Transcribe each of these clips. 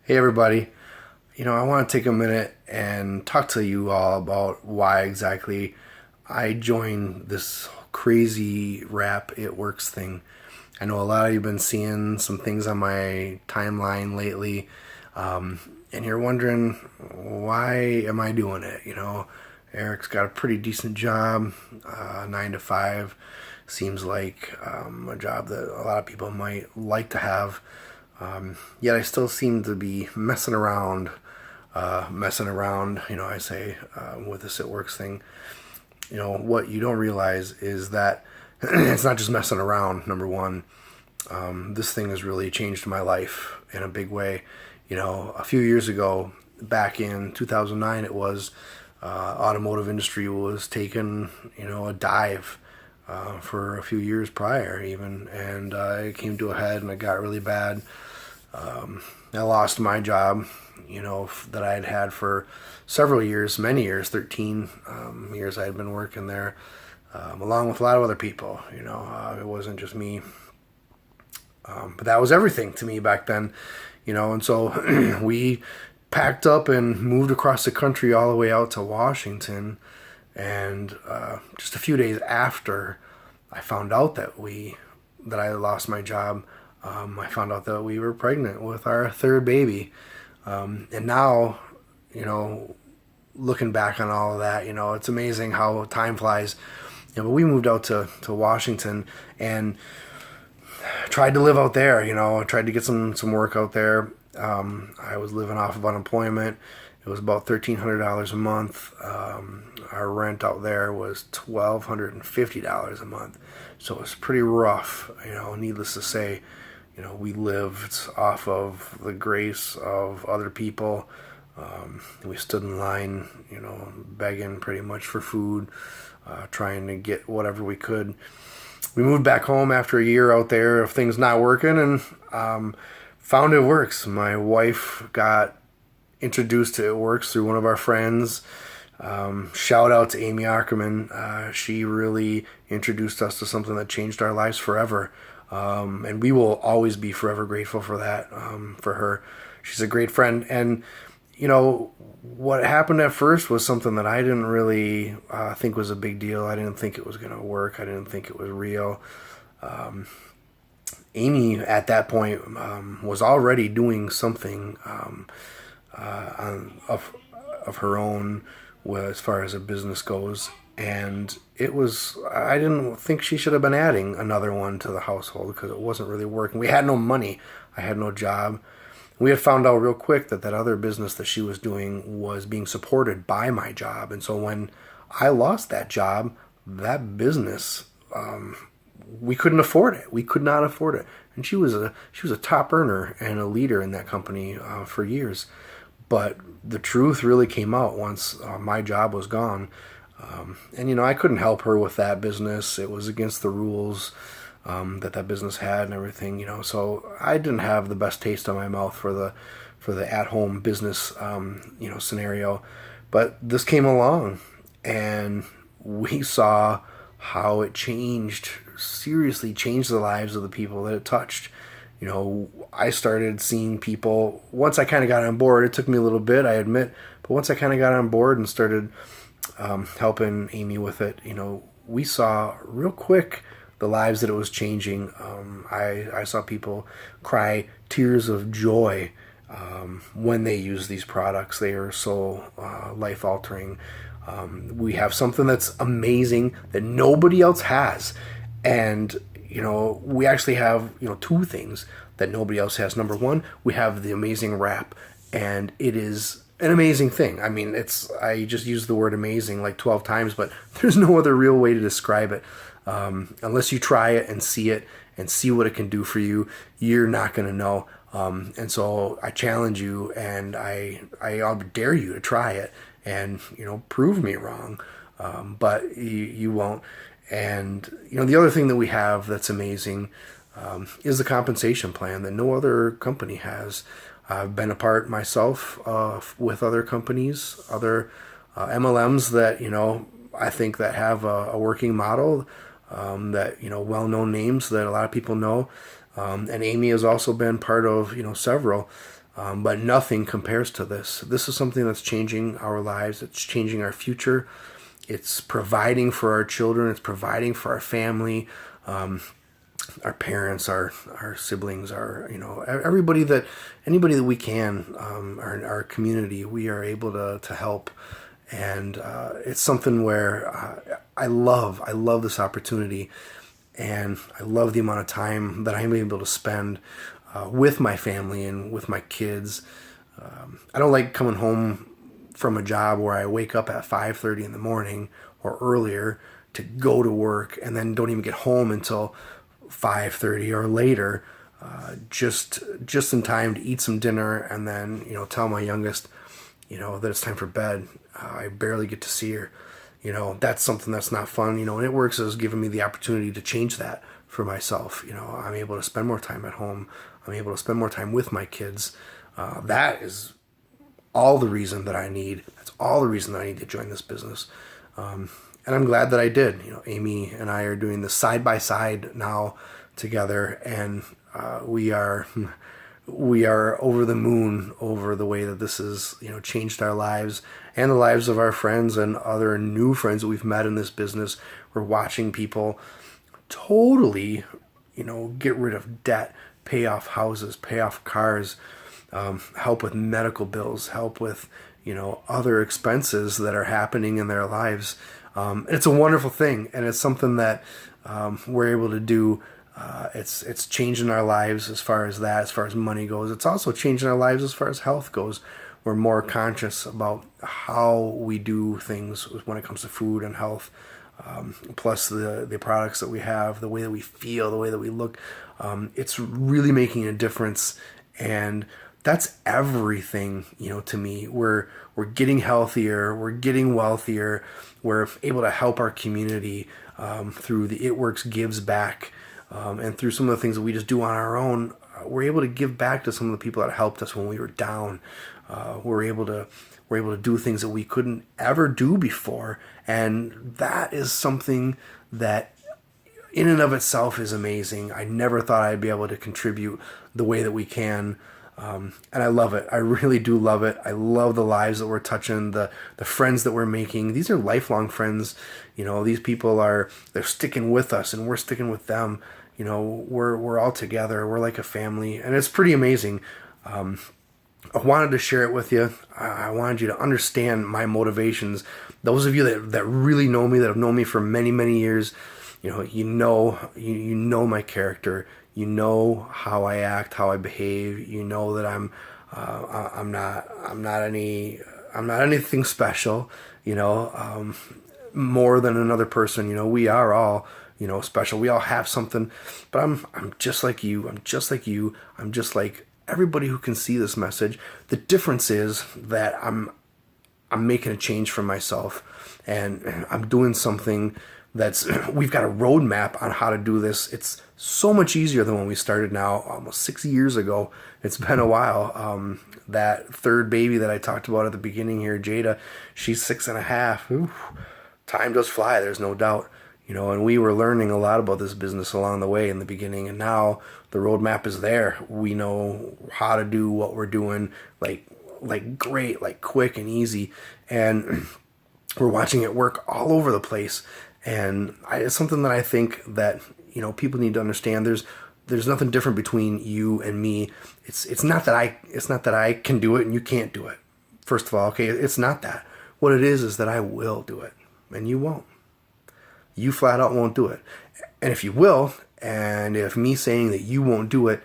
Hey everybody, I want to take a minute and talk to you all about why exactly I joined this crazy rap It Works thing. I know a lot of you have been seeing some things on my timeline lately, and you're wondering, why am I doing it? Eric's got a pretty decent job, 9 to 5. Seems like a job that a lot of people might like to have. Yet I still seem to be messing around, I say, with this It Works thing. What you don't realize is that it's not just messing around, number one. This thing has really changed my life in a big way. A few years ago, back in 2009, it was, automotive industry was taking, a dive. For a few years prior, even, and it came to a head, and it got really bad. I lost my job, that I had had for several years, many years, 13 years I had been working there, along with a lot of other people. It wasn't just me, but that was everything to me back then, and so we packed up and moved across the country all the way out to Washington. And just a few days after I found out that I lost my job, I found out that we were pregnant with our third baby. And now, looking back on all of that, it's amazing how time flies. But we moved out to Washington and tried to live out there. Tried to get some work out there. I was living off of unemployment. It was about $1,300 a month. Our rent out there was $1,250 a month. So it was pretty rough. Needless to say, we lived off of the grace of other people. We stood in line, begging pretty much for food, trying to get whatever we could. We moved back home after a year out there of things not working, and found It Works. My wife got introduced to It Works through one of our friends. Shout out to Amy Ackerman. She really introduced us to something that changed our lives forever. And we will always be forever grateful for that, for her. She's a great friend. And, what happened at first was something that I didn't really think was a big deal. I didn't think it was going to work. I didn't think it was real. Amy, at that point, was already doing something of her own as far as a business goes, and I didn't think she should have been adding another one to the household because it wasn't really working. We had no money. I had no job. We had found out real quick that other business that she was doing was being supported by my job, and so when I lost that job, that business, we couldn't afford it. We could not afford it. And she was a top earner and a leader in that company for years. But the truth really came out once my job was gone. And I couldn't help her with that business. It was against the rules that business had and everything. So I didn't have the best taste in my mouth for the at-home business scenario. But this came along, and we saw how it seriously changed the lives of the people that it touched. I started seeing people, once I kind of got on board. It took me a little bit, I admit, but once I kind of got on board and started helping Amy with it, we saw real quick the lives that it was changing. I saw people cry tears of joy when they use these products. They are so life-altering. We have something that's amazing that nobody else has. And we actually have, two things that nobody else has. Number one, we have the amazing wrap, and it is an amazing thing. I mean, I just used the word amazing like 12 times, but there's no other real way to describe it. Unless you try it and see what it can do for you, you're not going to know. And so I challenge you, and I'll dare you to try it and, prove me wrong. But you won't. And, the other thing that we have that's amazing is the compensation plan that no other company has. I've been a part myself with other companies, other MLMs that, I think that have a working model, that, well-known names that a lot of people know. And Amy has also been part of, several. But nothing compares to this. This is something that's changing our lives. It's changing our future. It's providing for our children. It's providing for our family, our parents, our siblings, our, anybody that we can, our community, we are able to help. And it's something where I love this opportunity, and I love the amount of time that I'm able to spend with my family and with my kids. I don't like coming home from a job where I wake up at 5:30 in the morning or earlier to go to work and then don't even get home until 5:30 or later, just in time to eat some dinner and then tell my youngest that it's time for bed. I barely get to see her. That's something that's not fun. And It Works has given me the opportunity to change that for myself. I'm able to spend more time at home. I'm able to spend more time with my kids. That is all the reason that I need. That's all the reason that I need to join this business. And I'm glad that I did. Amy and I are doing this side by side now together, and we are over the moon over the way that this has changed our lives and the lives of our friends and other new friends that we've met in this business. We're watching people totally get rid of debt, pay off houses, pay off cars, help with medical bills, help with other expenses that are happening in their lives. It's a wonderful thing, and it's something that we're able to do. It's changing our lives as far as money goes. It's also changing our lives as far as health goes. We're more conscious about how we do things when it comes to food and health. Plus the products that we have, the way that we feel, the way that we look. It's really making a difference, and that's everything, to me. We're getting healthier, we're getting wealthier, we're able to help our community through the It Works Gives Back, and through some of the things that we just do on our own. We're able to give back to some of the people that helped us when we were down. We're able to do things that we couldn't ever do before, and that is something that in and of itself is amazing. I never thought I'd be able to contribute the way that we can. And I love it. I really do love it. I love the lives that we're touching, the friends that we're making. These are lifelong friends. These people they're sticking with us, and we're sticking with them. We're all together. We're like a family, and it's pretty amazing. I wanted to share it with you. I wanted you to understand my motivations. Those of you that really know me, that have known me for many, many years, you know my character. You know how I act, how I behave. You know that I'm not anything special. More than another person. We are all special. We all have something. But I'm just like you. I'm just like you. I'm just like everybody who can see this message. The difference is that I'm making a change for myself, and I'm doing something we've got a roadmap on how to do this. It's so much easier than when we started now, almost 6 years ago. It's been a while. That third baby that I talked about at the beginning here, Jada, she's 6.5. Ooh, time does fly, there's no doubt. And we were learning a lot about this business along the way in the beginning, and now the roadmap is there. We know how to do what we're doing, like great, like quick and easy, and we're watching it work all over the place. And it's something that I think that people need to understand. There's nothing different between you and me. It's not that I can do it and you can't do it. First of all, okay, it's not that. What it is that I will do it and you won't. You flat out won't do it. And if you will, and if me saying that you won't do it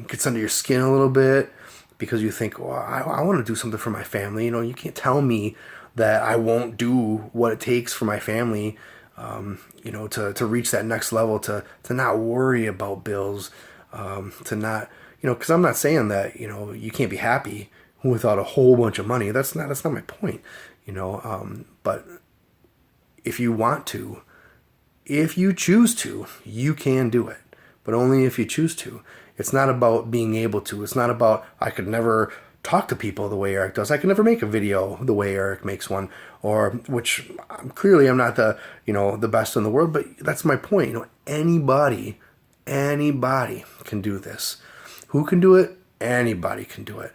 gets under your skin a little bit because you think, well, I want to do something for my family. You can't tell me that I won't do what it takes for my family, to reach that next level, to not worry about bills, to not, because I'm not saying that, you can't be happy without a whole bunch of money. That's not my point, but if you want to, if you choose to, you can do it, but only if you choose to. It's not about being able to. It's not about, I could never talk to people the way Eric does. I can never make a video the way Eric makes one, which clearly I'm not the best in the world, but that's my point. Anybody can do this. Who can do it? Anybody can do it.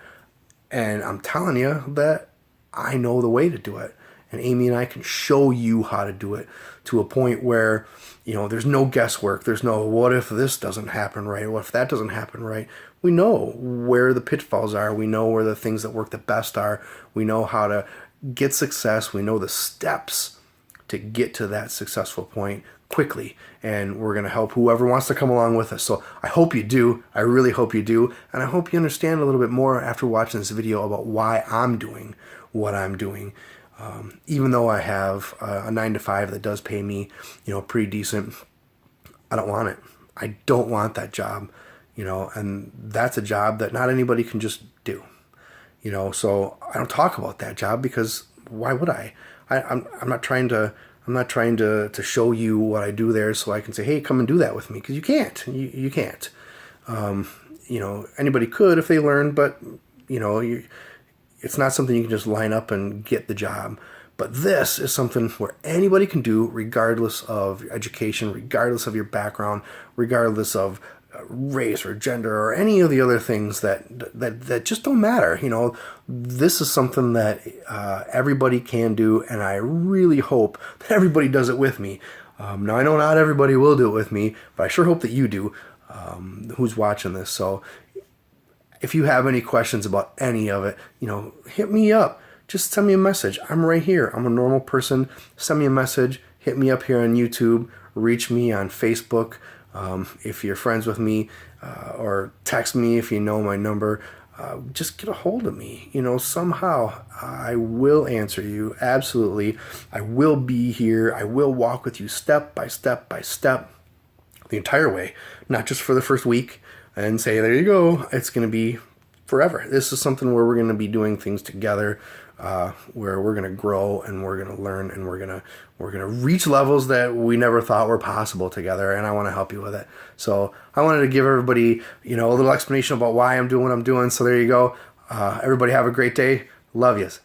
And I'm telling you that I know the way to do it. And Amy and I can show you how to do it to a point where, there's no guesswork. There's no, what if this doesn't happen right? What if that doesn't happen right? We know where the pitfalls are. We know where the things that work the best are. We know how to get success. We know the steps to get to that successful point quickly. And we're going to help whoever wants to come along with us. So I hope you do. I really hope you do. And I hope you understand a little bit more after watching this video about why I'm doing what I'm doing. Even though I have a 9-to-5 that does pay me, pretty decent, I don't want it. I don't want that job, and that's a job that not anybody can just do, so I don't talk about that job because why would I? I'm not trying to show you what I do there so I can say, hey, come and do that with me, because you can't. You can't. Anybody could if they learned, but, it's not something you can just line up and get the job. But this is something where anybody can do, regardless of education, regardless of your background, regardless of race or gender or any of the other things that just don't matter. This is something that everybody can do, and I really hope that everybody does it with me. Now, I know not everybody will do it with me, but I sure hope that you do, who's watching this. So if you have any questions about any of it, hit me up. Just send me a message. I'm right here. I'm a normal person. Send me a message. Hit me up here on YouTube. Reach me on Facebook if you're friends with me, or text me if you know my number. Just get a hold of me. Somehow I will answer you. Absolutely. I will be here. I will walk with you step by step by step the entire way, not just for the first week and say, there you go. It's going to be forever. This is something where we're going to be doing things together, where we're going to grow and we're going to learn and we're going to reach levels that we never thought were possible together. And I want to help you with it. So I wanted to give everybody, a little explanation about why I'm doing what I'm doing. So there you go. Everybody have a great day. Love yous.